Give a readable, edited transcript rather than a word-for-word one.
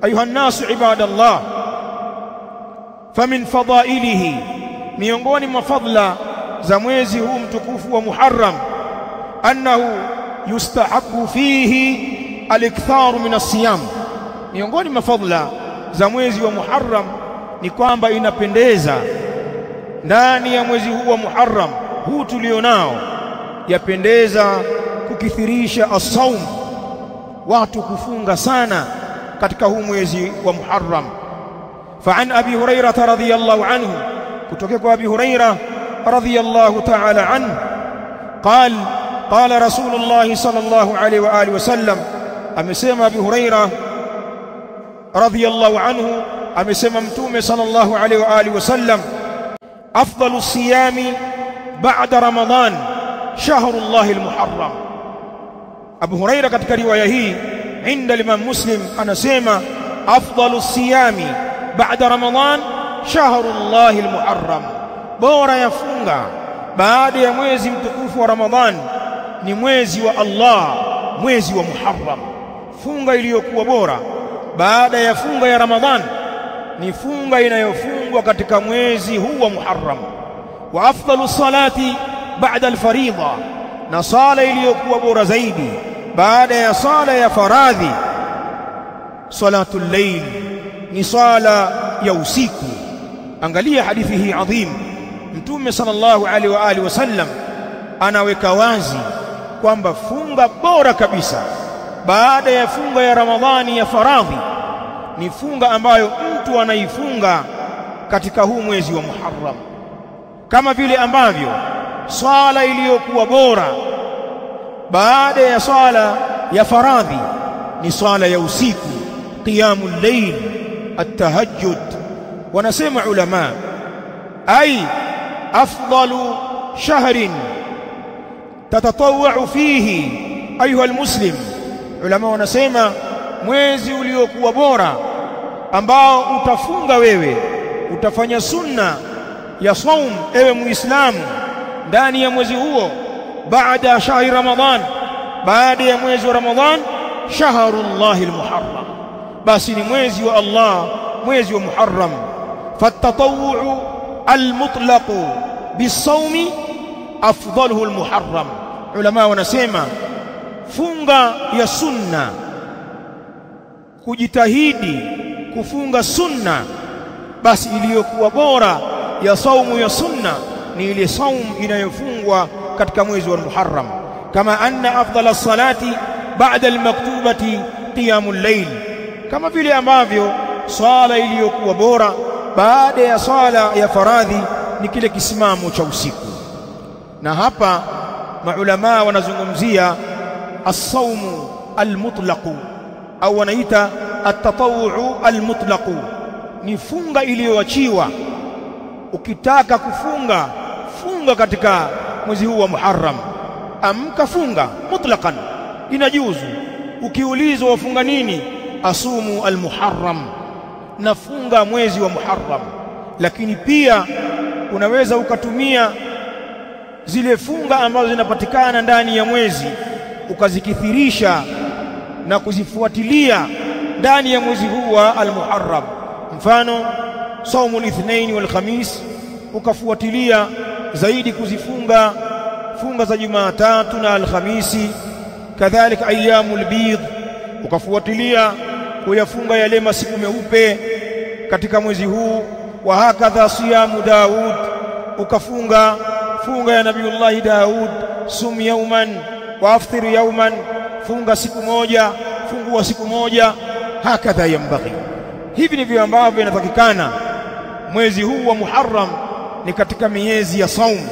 ayuha an-nasu ibadallah, famin fadailihi, miongoni mwa fadla za mwezi huu mtukufu wa Muharram, annahu yustahabbu fihi al-iktharu min as-siyam. Miongoni mwa fadla za mwezi wa Muharram ni kwamba inapendeza ndani ya mwezi huu wa Muharram huu tulionao, yapendeza kukithirisha as-saum, watu kufunga sana katika huu mwezi wa Muharram. Fa'an Abi Hurairah radhiyallahu anhu, kutoka kwa Abi Hurairah radhiyallahu ta'ala anhu, qala Rasulullah sallallahu alayhi wa alihi wasallam, amesema Abi Hurairah radhiyallahu anhu, amesema Mtume sallallahu alayhi wa alihi wasallam, afdalu siyami ba'da Ramadan shahrullahi al-Muharram. Abu Hurairah katika riwaya hii inda Imam Muslim anasema afdalu siyami ba'da Ramadan shahrullahi al-Muharram, bora yafunga baada ya mwezi mtukufu wa Ramadhan ni mwezi wa Allah, mwezi wa Muharram. Funga iliyokuwa bora baada ya funga ya Ramadhan ni funga inayofungwa katika mwezi huu wa Muharram. Wa afdalu salati ba'da al-fariidha, na sala iliyokuwa bora zaidi baada ya sala ya faradhi, salatul layl, ni sala ya usiku. Angalia hadithi hii adhim, Mtume sallallahu alaihi wa alihi wasallam anaweka wazi kwamba funga bora kabisa baada ya funga ya Ramadhani ya faradhi ni funga ambayo mtu anaifunga katika huu mwezi wa Muharram, kama vile ambavyo swala iliyokuwa bora baada ya swala ya faradhi ni swala ya usiku, qiyamul layl, at-tahajjud. Wanasema ulama, ay afdalu shahrin tatatawwa'u fihi ayuha almuslim. Ulama wanasema mwezi uliokuwa bora ambao utafunga wewe, utafanya sunna ya saum ewe muislamu ndani ya mwezi huo, baada shahri Ramadhan, baada ya mwezi wa Ramadhan, shahrullahi al-Muharram, basi ni mwezi wa Allah, mwezi wa Muharram. Fatatawwu al-mutlaq bis-sawmi afdaluhu al-Muharram. Ulama wanasema funga ya sunna, kujitahidi kufunga sunna, basi iliyokuwa bora ya saumu ya sunna ni ile saumu inayofungwa katika mwezi wa Muharram. Kama anna afdala salati ba'da al-maktubati qiyamul layl, kama vile ambavyo swala iliyokuwa bora baada ya swala ya faradhi ni kile kisimamo cha usiku. Na hapa maulama wanazungumzia as-sawmu al-mutlaq, au wanaita at-tatawwu al-mutlaq, ni funga iliyoachiwa. Ukitaka kufunga, funga katika mwezi huu wa Muharram, amka funga mutlaqan, inajuzu. Ukiulizwa wafunga nini, asumu al-Muharram, nafunga mwezi wa Muharram. Lakini pia unaweza ukatumia zile funga ambazo zinapatikana ndani ya mwezi ukazikithirisha na kuzifuatilia ndani ya mwezi huu wa al-Muharram. Mfano saumu al-Ithnain wal-Khamis, ukafuatilia zaidi kuzifunga funga za Jumatatu na Alhamisi. Kadhalika ayyamul bidh, ukafuatilia kuyafunga yale masiku meupe katika mwezi huu. Wa hakadha siyamu Daud, ukafunga funga ya Nabiiullah Daud, sum yawman wa aftir yawman, funga siku moja, fungua siku moja. Hakadha yambaghi, hivi ndivyo ambavyo inatakikana. Mwezi huu wa Muharram ni katika miezi ya saumu.